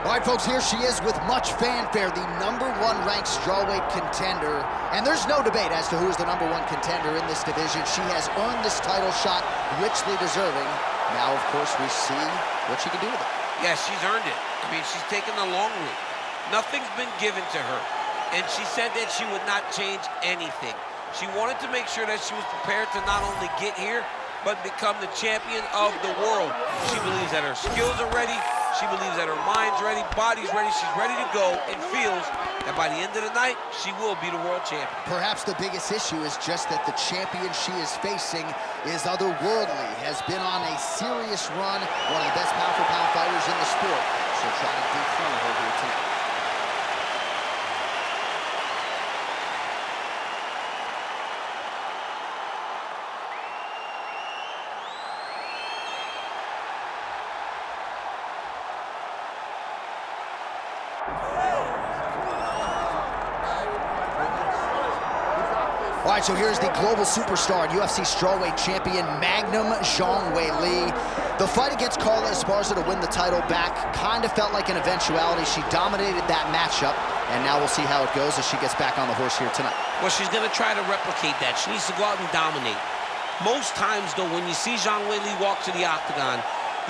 All right, folks, here she is with much fanfare, the #1 ranked strawweight contender. And there's no debate as to who is the #1 contender in this division. She has earned this title shot, richly deserving. Now, of course, we see what she can do with it. Yeah, she's earned it. I mean, she's taken the long route. Nothing's been given to her. And she said that she would not change anything. She wanted to make sure that she was prepared to not only get here, but become the champion of the world. She believes that her skills are ready. She believes that her mind's ready, body's ready. She's ready to go and feels that by the end of the night, she will be the world champion. Perhaps the biggest issue is just that the champion she is facing is otherworldly, has been on a serious run, one of the best pound-for-pound fighters in the sport. She'll try to dethrone her here tonight. All right, so here's the global superstar and UFC strawweight champion, Magnum Zhang Weili. The fight against Carla Esparza to win the title back kind of felt like an eventuality. She dominated that matchup, and now we'll see how it goes as she gets back on the horse here tonight. Well, she's going to try to replicate that. She needs to go out and dominate. Most times, though, when you see Zhang Weili walk to the octagon,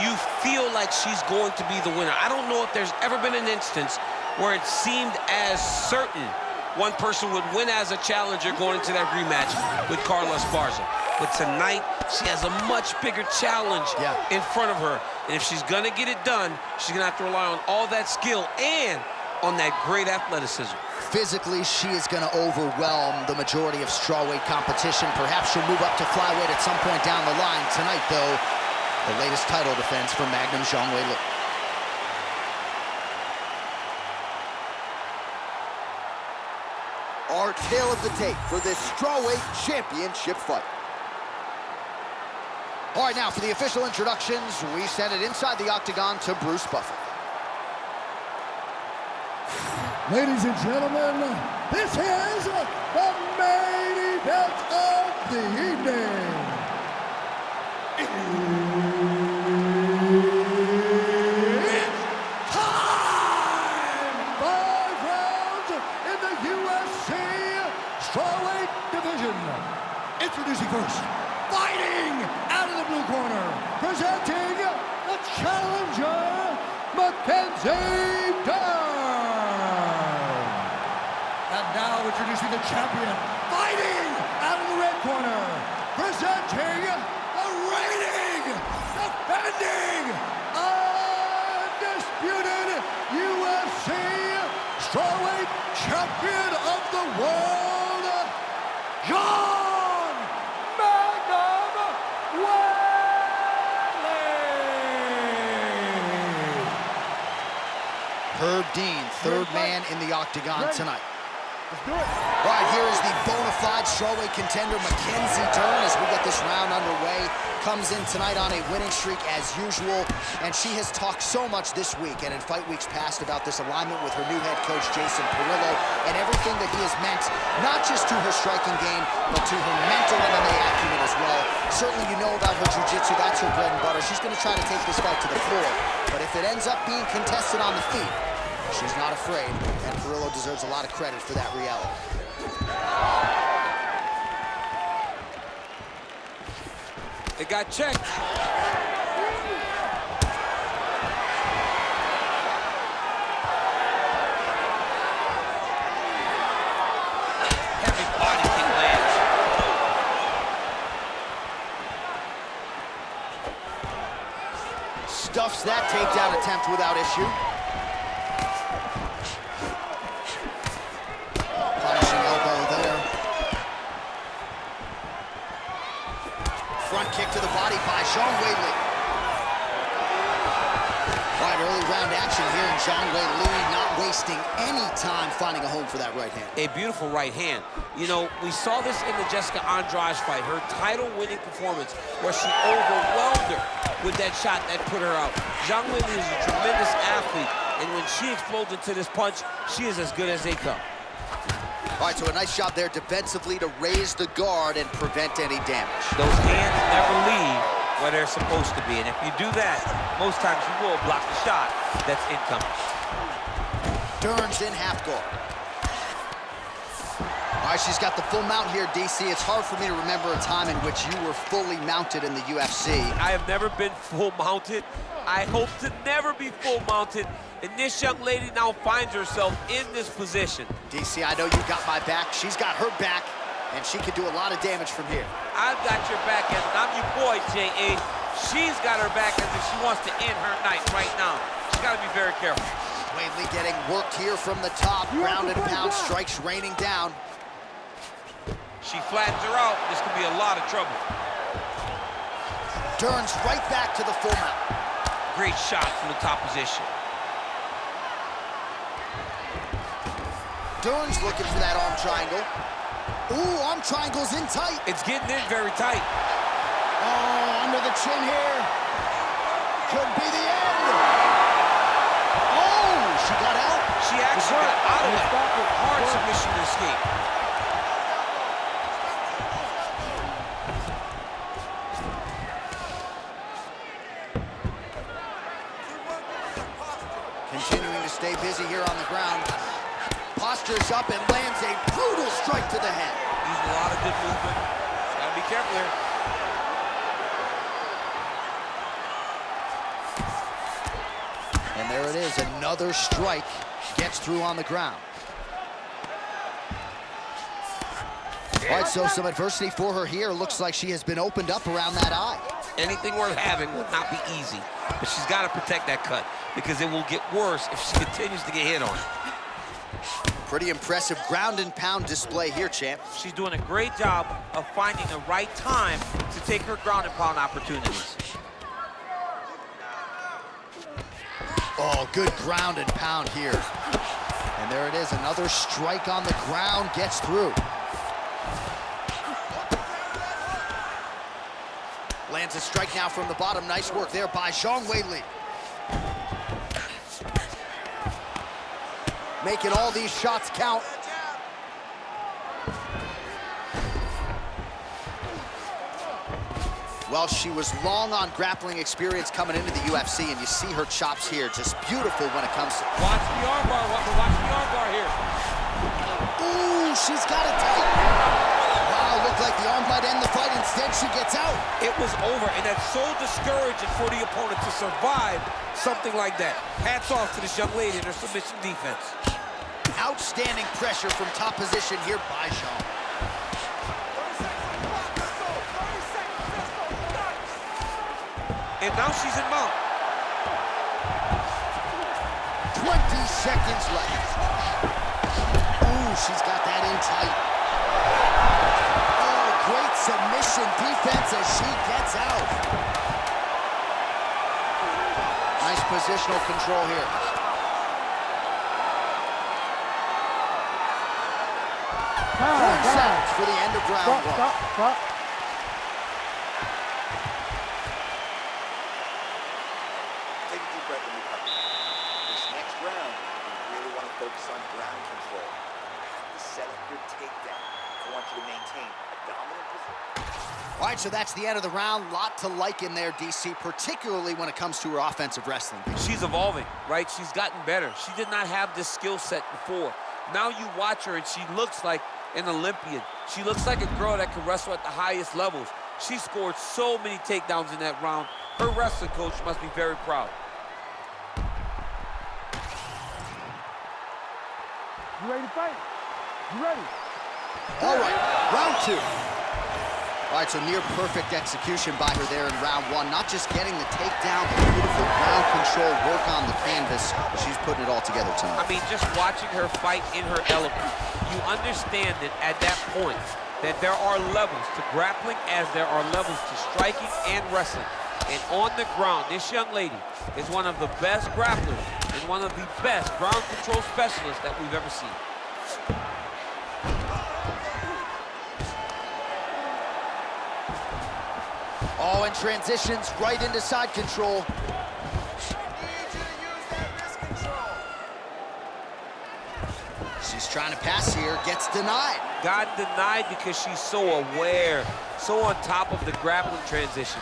you feel like she's going to be the winner. I don't know if there's ever been an instance where it seemed as certain one person would win as a challenger going into that rematch with Carla Esparza. But tonight, she has a much bigger challenge in front of her. And if she's gonna get it done, she's gonna have to rely on all that skill and on that great athleticism. Physically, she is gonna overwhelm the majority of strawweight competition. Perhaps she'll move up to flyweight at some point down the line. Tonight, though, the latest title defense for Magnum Zhang Weili. Our tale of the tape for this strawweight championship fight. All right, now for the official introductions, we send it inside the octagon to Bruce Buffer. Ladies and gentlemen, this is the main event of the evening. It's time! 5 rounds in the UFC strawweight division. Introducing first, fighting out of the blue corner, presenting the challenger, Mackenzie Dern. And now introducing the champion, fighting out of the red corner, presenting the reigning, defending, undisputed UFC strawweight champion of the world, Zhang Weili. Herb Dean, third man in the octagon tonight. Let's do it. All right, here is the bona fide strawweight contender, Mackenzie Dern, as we get this round underway. Comes in tonight on a winning streak as usual, and she has talked so much this week and in fight weeks past about this alignment with her new head coach, Jason Perillo, and everything that he has meant, not just to her striking game, but to her mental MMA acumen as well. Certainly you know about her jiu-jitsu, that's her bread and butter. She's gonna try to take this fight to the floor, but if it ends up being contested on the feet, she's not afraid, and Perillo deserves a lot of credit for that reality. It got checked. Heavy body kick lands. Stuffs that takedown attempt without issue. Punishing elbow there. Front kick to the body by Zhang Weili. All right, early round action here, and Zhang Weili not wasting any time finding a home for that right hand. A beautiful right hand. You know, we saw this in the Jessica Andrade fight, her title-winning performance, where she overwhelmed her with that shot that put her out. Zhang Weili is a tremendous athlete, and when she explodes into this punch, she is as good as they come. All right, so a nice job there defensively to raise the guard and prevent any damage. Those hands never leave where they're supposed to be, and if you do that, most times you will block the shot that's incoming. Dern's in half guard. All right, she's got the full mount here, DC. It's hard for me to remember a time in which you were fully mounted in the UFC. I have never been full mounted. I hope to never be full mounted. And this young lady now finds herself in this position. DC, I know you got my back. She's got her back, and she can do a lot of damage from here. I've got your back, and I'm your boy, J.A. She's got her back as if she wants to end her night right now. She's got to be very careful. Weili getting worked here from the top. Ground and pound strikes raining down. She flattens her out. This could be a lot of trouble. Dern's right back to the full mount. Great shot from the top position. Dern's looking for that arm triangle. Ooh, arm triangle's in tight. It's getting in very tight. Oh, under the chin here. Could be the end. Oh, she got out. She actually got out of it. Hard submission to escape. Continuing to stay busy here on the ground. Postures up and lands a brutal strike to the head. Using a lot of good movement. Gotta be careful here. And there it is, another strike gets through on the ground. All right, so some adversity for her here. Looks like she has been opened up around that eye. Anything worth having will not be easy, but she's got to protect that cut because it will get worse if she continues to get hit on. Pretty impressive ground and pound display here, champ. She's doing a great job of finding the right time to take her ground and pound opportunities. Oh, good ground and pound here. And there it is, another strike on the ground gets through. Lands a strike now from the bottom. Nice work there by Zhang Weili. Making all these shots count. Well, she was long on grappling experience coming into the UFC, and you see her chops here, just beautiful when it comes to... Watch the armbar, watch the armbar here. Ooh, she's got it tight. Wow, looked like the arm might end the fight. Instead, she gets out. It was over, and that's so discouraging for the opponent to survive something like that. Hats off to this young lady and her submission defense. Outstanding pressure from top position here by Zhang. And now she's in mount. 20 seconds left. Ooh, she's got that in tight. Oh, great submission defense as she gets out. Nice positional control here. 4 seconds for the end of round one. Stop. Take a deep breath and recover. This next round, you really want to focus on ground control. You have to set up your takedown. I want you to maintain a dominant position. All right, so that's the end of the round. Lot to like in there, DC, particularly when it comes to her offensive wrestling. She's evolving, right? She's gotten better. She did not have this skill set before. Now you watch her and she looks like an Olympian. She looks like a girl that can wrestle at the highest levels. She scored so many takedowns in that round. Her wrestling coach must be very proud. You ready to fight? You ready? All right, round two. All right, so near perfect execution by her there in round one. Not just getting the takedown, but beautiful ground control, work on the canvas. She's putting it all together tonight. I mean, just watching her fight in her element, you understand that at that point that there are levels to grappling as there are levels to striking and wrestling. And on the ground, this young lady is one of the best grapplers and one of the best ground control specialists that we've ever seen. Oh, and transitions right into side control. She's trying to pass here, gets denied. Got denied because she's so aware, so on top of the grappling transition.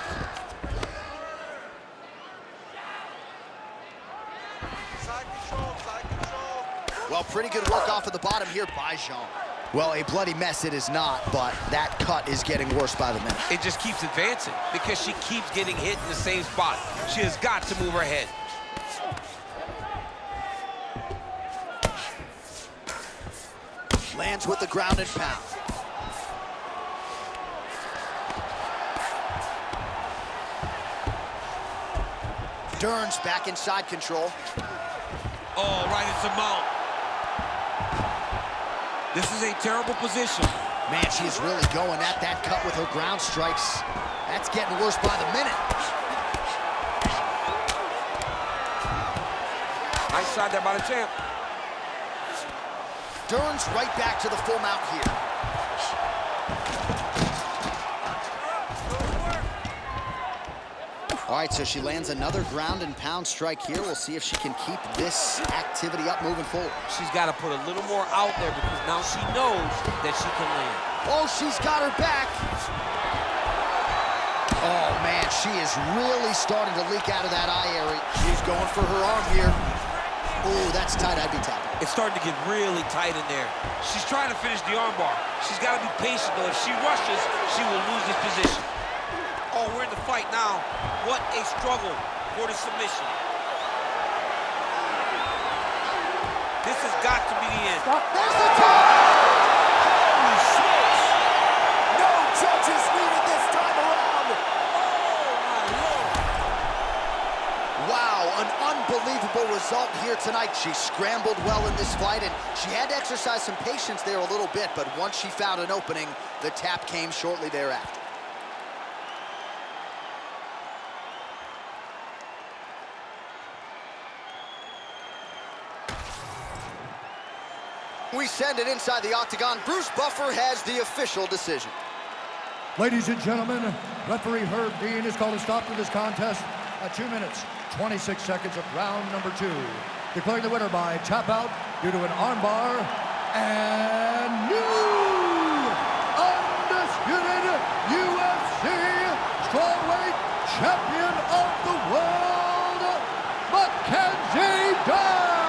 Side control, side control. Well, pretty good work off of the bottom here by Zhang. Well, a bloody mess it is not, but that cut is getting worse by the minute. It just keeps advancing because she keeps getting hit in the same spot. She has got to move her head. Lands with the ground and pound. Dern's back in side control. Oh, right into mount. This is a terrible position. Man, she is really going at that cut with her ground strikes. That's getting worse by the minute. Nice shot there by the champ. Dern's right back to the full mount here. All right, so she lands another ground and pound strike here. We'll see if she can keep this activity up moving forward. She's got to put a little more out there because now she knows that she can land. Oh, she's got her back. Oh, man, she is really starting to leak out of that eye area. She's going for her arm here. Oh, that's tight. I'd be tapping. It's starting to get really tight in there. She's trying to finish the armbar. She's got to be patient, though. If she rushes, she will lose this position. Oh, we're in the fight now. What a struggle for the submission. This has got to be the end. There's the tap! Holy smokes! No judges needed this time around. Oh, my Lord. Wow, an unbelievable result here tonight. She scrambled well in this fight, and she had to exercise some patience there a little bit, but once she found an opening, the tap came shortly thereafter. We send it inside the octagon. Bruce Buffer has the official decision. Ladies and gentlemen, referee Herb Dean has called a stop to this contest at 2 minutes, 26 seconds of round number 2. Declaring the winner by tap out due to an armbar and new undisputed UFC strawweight champion of the world, Mackenzie Dern.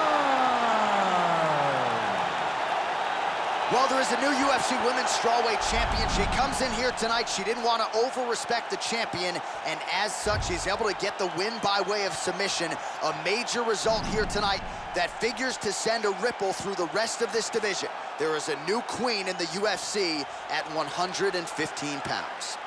Well, there is a new UFC Women's Strawweight Champion. She comes in here tonight. She didn't want to over-respect the champion, and as such, she's able to get the win by way of submission. A major result here tonight that figures to send a ripple through the rest of this division. There is a new queen in the UFC at 115 pounds.